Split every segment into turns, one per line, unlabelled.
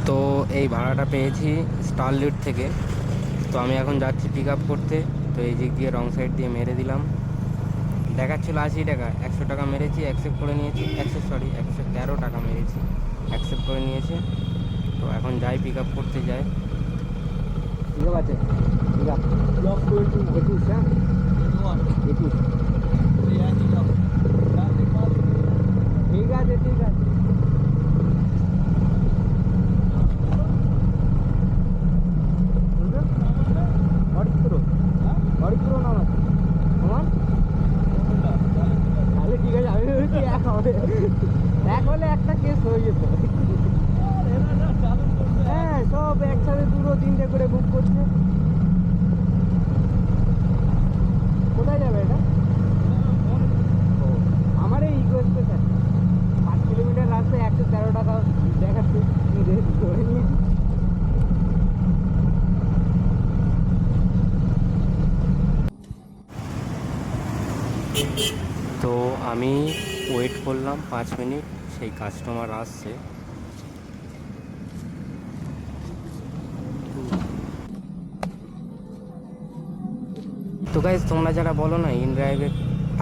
তো এই ভাড়াটা পেয়েছি স্টারলিট থেকে। তো আমি এখন যাচ্ছি পিক আপ করতে। তো এই দিক দিয়ে রং সাইড দিয়ে মেরে দিলাম, দেখাচ্ছিল 80 টাকা, 100 টাকা মেরেছি, অ্যাকসেপ্ট করে নিয়েছি, 113 টাকা মেরেছি, অ্যাকসেপ্ট করে নিয়েছে। তো এখন যাই পিক আপ করতে যাই। ঠিক আছে, পিক আপ 21, হ্যাঁ 21, ঠিক আছে ঠিক আছে। হরিপুরো নাম আছে তোমার? তাহলে ঠিক আছে, আমি বলছি এক হবে, এক হলে একটা কেস হয়ে যেত। হ্যাঁ, সব একসাথে দুটো তিনটে করে বুক করছে। কোথায় যাবে এটা? ও, আমার এই ইকো স্পেশাল 5 কিলোমিটার রাস্তায় 113 টাকা দেখাচ্ছে, ধরে নিয়েছি। তো আমি ওয়েট করলাম 5 মিনিট, সেই কাস্টমার আসছে। তো গাইজ, তোমরা যারা বলো না ইন ড্রাইভে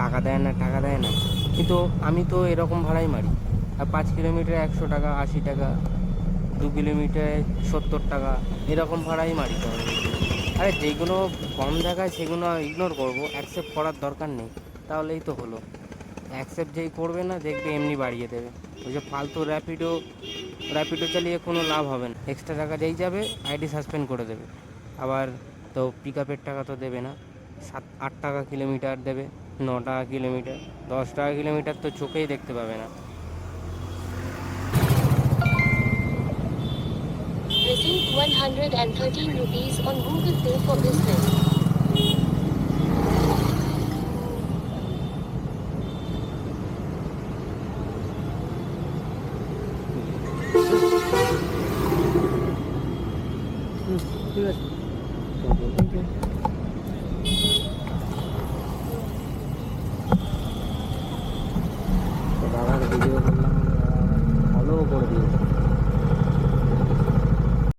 টাকা দেয় না টাকা দেয় না, কিন্তু আমি তো এরকম ভাড়াই মারি। আর 5 কিলোমিটার 100 টাকা, 80 টাকা, 2 কিলোমিটার 70 টাকা, এরকম ভাড়াই মারি তো আমি। আরে যেগুলো কম দেখায় সেগুলো ইগনোর করবো, অ্যাকসেপ্ট করার দরকার নেই। তাহলেই তো হলো। অ্যাকসেপ্ট যেই করবে না দেখবে এমনি বাড়িয়ে দেবে। ওই যে ফালতু র্যাপিডো চালিয়ে কোনো লাভ হবে না। এক্সট্রা টাকা যেই যাবে আইডি সাসপেন্ড করে দেবে। আবার তো পিক আপের টাকা তো দেবে না, 7-8 টাকা কিলোমিটার দেবে, 9 টাকা কিলোমিটার, 10 টাকা কিলোমিটার তো চোখেই দেখতে পাবে না।
Received 113 rupees on Google Pay for business.
ঠিক আছে, দাদার ভিডিও